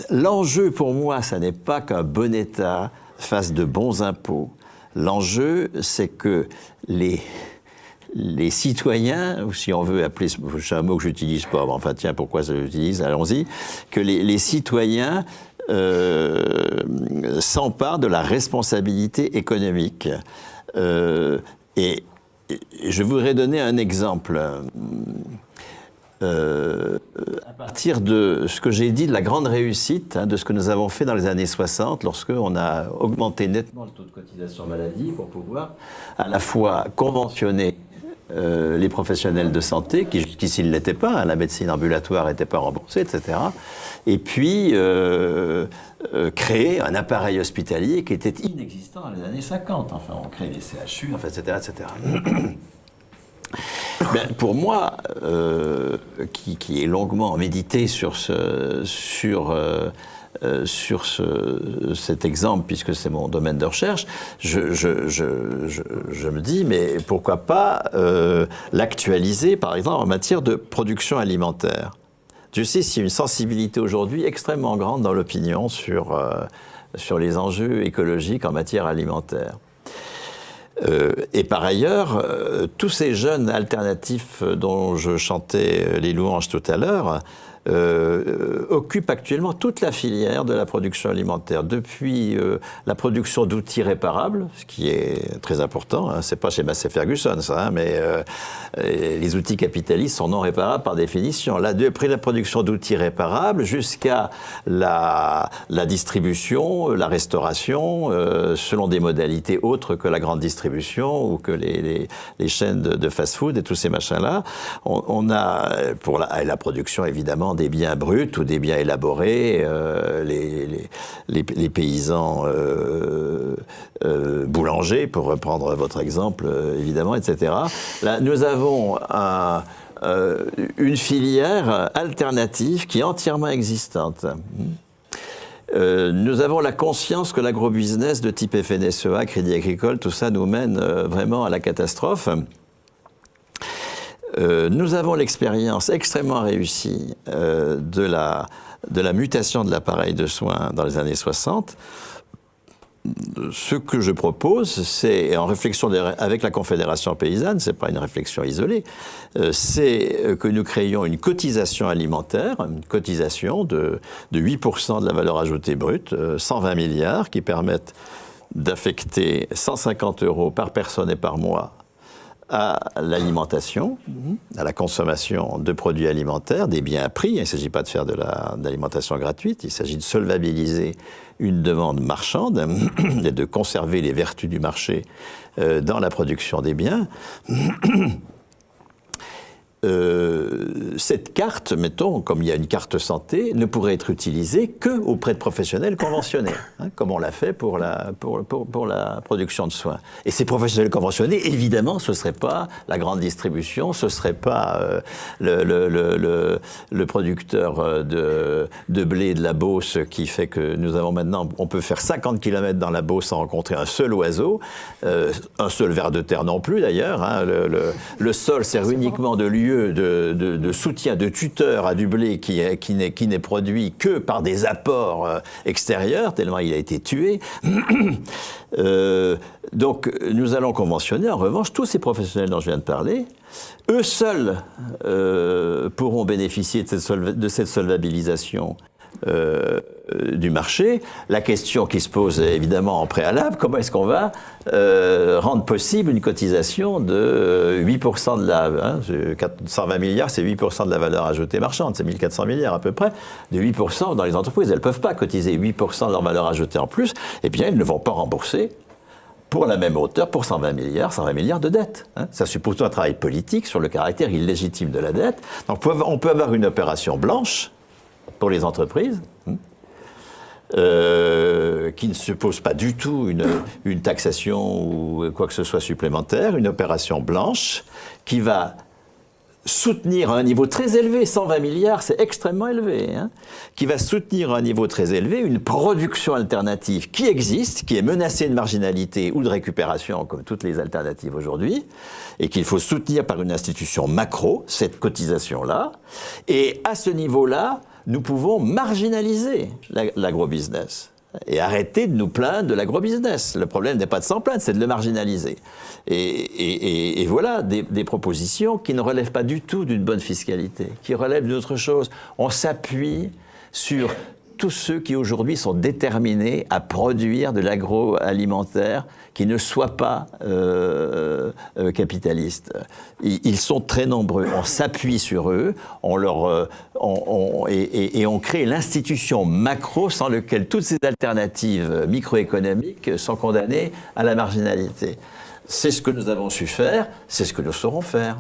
l'enjeu pour moi, ça n'est pas qu'un bon État fasse de bons impôts. L'enjeu, c'est que les citoyens, ou si on veut appeler, c'est un mot que je n'utilise pas, mais enfin tiens, pourquoi je l'utilise, allons-y, que les citoyens s'emparent de la responsabilité économique. Et je voudrais donner un exemple. À partir de ce que j'ai dit de la grande réussite, de ce que nous avons fait dans les années 60, lorsqu'on a augmenté nettement le taux de cotisation maladie pour pouvoir à la fois conventionner les professionnels de santé, qui jusqu'ici ne l'étaient pas, la médecine ambulatoire n'était pas remboursée, etc. Et puis créer un appareil hospitalier qui était inexistant dans les années 50. Enfin, on crée les CHU, enfin, etc., etc. Ben, pour moi, qui est longuement médité sur cet exemple, puisque c'est mon domaine de recherche, je me dis, mais pourquoi pas l'actualiser, par exemple, en matière de production alimentaire. Je sais s'il y a une sensibilité aujourd'hui extrêmement grande dans l'opinion sur les enjeux écologiques en matière alimentaire. Et par ailleurs, tous ces jeunes alternatifs dont je chantais les louanges tout à l'heure occupent actuellement toute la filière de la production alimentaire, depuis la production d'outils réparables, ce qui est très important, hein, c'est pas chez Massey Ferguson ça, hein, mais les outils capitalistes sont non réparables par définition. Là, depuis la production d'outils réparables jusqu'à la distribution, la restauration, selon des modalités autres que la grande distribution ou que les chaînes de fast-food et tous ces machins-là, on a, pour la production évidemment, des biens bruts ou des biens élaborés, les paysans boulangers, pour reprendre votre exemple, évidemment, etc. Là, nous avons une filière alternative qui est entièrement existante. Nous avons la conscience que l'agrobusiness de type FNSEA, Crédit Agricole, tout ça nous mène vraiment à la catastrophe. Nous avons l'expérience extrêmement réussie de la mutation de l'appareil de soins dans les années 60. Ce que je propose, c'est, en réflexion avec la Confédération paysanne, c'est pas une réflexion isolée, c'est que nous créions une cotisation alimentaire, une cotisation de 8% de la valeur ajoutée brute, 120 milliards, qui permettent d'affecter 150 € par personne et par mois à l'alimentation, à la consommation de produits alimentaires, des biens à prix. Il ne s'agit pas de faire de l'alimentation gratuite, il s'agit de solvabiliser une demande marchande et de conserver les vertus du marché dans la production des biens. Cette carte, mettons, comme il y a une carte santé, ne pourrait être utilisée qu'auprès de professionnels conventionnés, hein, comme on l'a fait pour la production de soins. Et ces professionnels conventionnés, évidemment, ce ne serait pas la grande distribution, ce ne serait pas le producteur de blé de la Beauce qui fait que nous avons maintenant, on peut faire 50 km dans la Beauce sans rencontrer un seul oiseau, un seul ver de terre non plus d'ailleurs, hein, le sol sert uniquement de lieu de soutien, de tuteur à du blé qui n'est produit que par des apports extérieurs, tellement il a été tué. Donc nous allons conventionner, en revanche, tous ces professionnels dont je viens de parler, eux seuls pourront bénéficier de cette solvabilisation du marché. La question qui se pose évidemment en préalable, comment est-ce qu'on va rendre possible une cotisation de 8% de la... 120 milliards, c'est 8% de la valeur ajoutée marchande, c'est 1400 milliards à peu près, de 8% dans les entreprises. Elles ne peuvent pas cotiser 8% de leur valeur ajoutée en plus, et bien elles ne vont pas rembourser pour la même hauteur, pour 120 milliards de dettes. Hein. Ça suppose un travail politique sur le caractère illégitime de la dette. Donc on peut avoir une opération blanche pour les entreprises, qui ne suppose pas du tout une taxation ou quoi que ce soit supplémentaire, une opération blanche qui va soutenir à un niveau très élevé, 120 milliards, c'est extrêmement élevé, hein, qui va soutenir à un niveau très élevé une production alternative qui existe, qui est menacée de marginalité ou de récupération, comme toutes les alternatives aujourd'hui, et qu'il faut soutenir par une institution macro, cette cotisation-là, et à ce niveau-là, nous pouvons marginaliser l'agrobusiness et arrêter de nous plaindre de l'agrobusiness. Le problème n'est pas de s'en plaindre, c'est de le marginaliser. Et voilà des propositions qui ne relèvent pas du tout d'une bonne fiscalité, qui relèvent d'autre chose. On s'appuie sur tous ceux qui aujourd'hui sont déterminés à produire de l'agroalimentaire qui ne soit pas capitaliste. Ils sont très nombreux. On s'appuie sur eux, et on crée l'institution macro sans laquelle toutes ces alternatives microéconomiques sont condamnées à la marginalité. C'est ce que nous avons su faire, c'est ce que nous saurons faire.